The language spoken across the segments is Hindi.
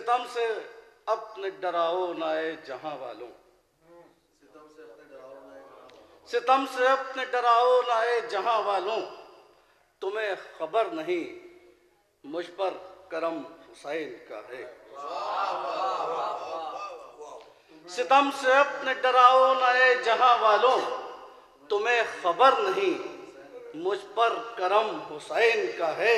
सितम से अपने डराओ नाए जहां वालों, सितम से अपने डराओ नाए जहां वालों, तुम्हें खबर नहीं मुझ पर करम हुसैन का है। सितम से अपने डराओ नाए जहां वालों, तुम्हें खबर नहीं मुझ पर करम हुसैन का है।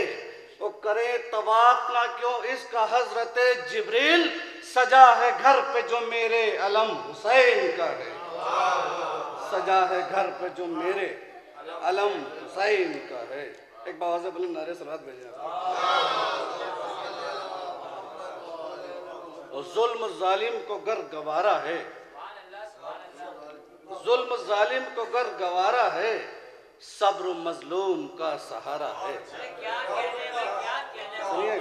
वो करे तवाफ ना क्यों इसका हजरत जिब्रील, सजा है घर पे जो मेरे अलम हुसैन का है। सजा है घर पे जो मेरे अलम हुसैन का है। एक बाबा से बोले नारे सलात भेजे। जुल्म जालिम को गर गवारा है, जुल्म जालिम को गर गवारा है, सब्र मजलूम का सहारा है। सुनिए,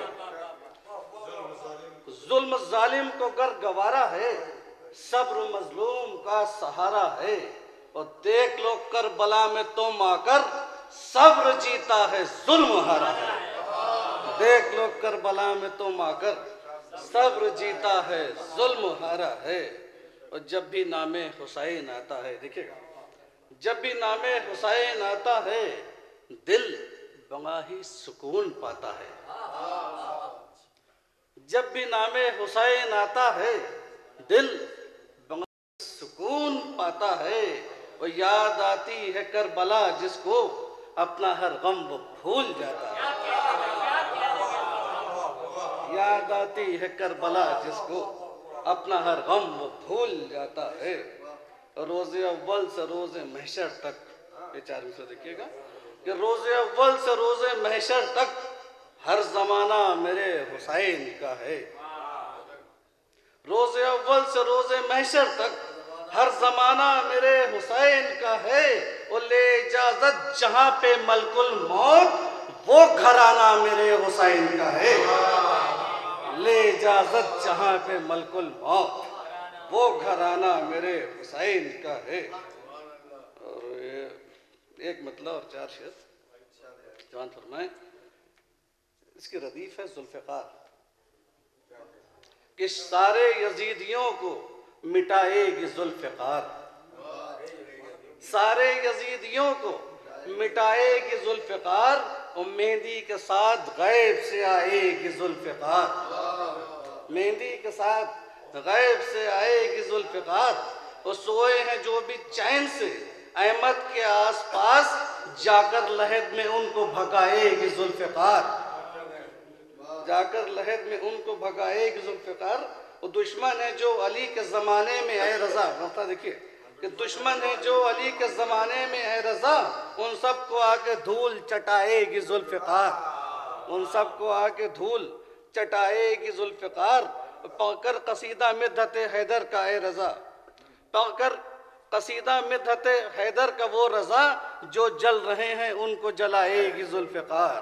जुल्म जालिम को गर गवारा है, सब्र मजलूम का सहारा है। और देख लो करबला में तुम आकर, सब्र जीता है जुल्म हारा है। देख लो करबला में तुम आकर, सब्र जीता है जुल्म हारा है। और जब भी नामे हुसैन आता है, देखिएगा, जब भी नामे हुसैन आता है, दिल बड़ा ही सुकून पाता है। जब भी नामे हुसैन आता है, दिल बड़ा सुकून पाता है। और याद आती है करबला जिसको, अपना हर गम वो भूल जाता है। याद आती है करबला जिसको, अपना हर गम वो भूल जाता है। रोज़े अव्वल से रोज़े महशर तक, ये चार विषय देखिएगा कि रोज़े अव्वल से रोज़े महशर तक हर ज़माना मेरे हुसैन का है। रोज़े अव्वल से रोज़े महशर तक हर ज़माना मेरे हुसैन का है। वो ले इजाज़त जहाँ पे मलकुल मौत, वो घराना मेरे हुसैन का है। ले इजाज़त जहाँ पे मलकुल मौत, वो घराना मेरे हुसैन का है। और एक मतलब और चार शेर जवान फरमाए। इसकी रदीफ है जुल्फ़िकार कि सारे यजीदियों को मिटाएगी जुल्फ़िकार, सारे यजीदियों को मिटाएगी जुल्फ़िकार। और मेहंदी के साथ गैब से आएगी जुल्फ़िकार, मेहंदी के साथ गैब से आएगी जुल्फ़िकार। और सोए हैं जो भी चैन से अहमद के आसपास, जाकर लहद में उनको भगाएगी जुल्फ़िकार, जाकर लहद में उनको भगाएगी जुल्फ़िकार। और दुश्मन है जो अली के ज़माने में है रज़ा, मौका देखिए कि दुश्मन है जो अली के ज़माने में है रज़ा, उन सबको आके धूल चटाएगी जुल्फ़िकार, उन सबको आके धूल चटाएगी जुल्फ़िकार। पढ़कर कसीदा मिद्दत हैदर का है रज़ा, पढ़कर कसीदा मिद्दत हैदर का वो रज़ा, जो जल रहे हैं उनको जलाएगी जुल्फ़िकार।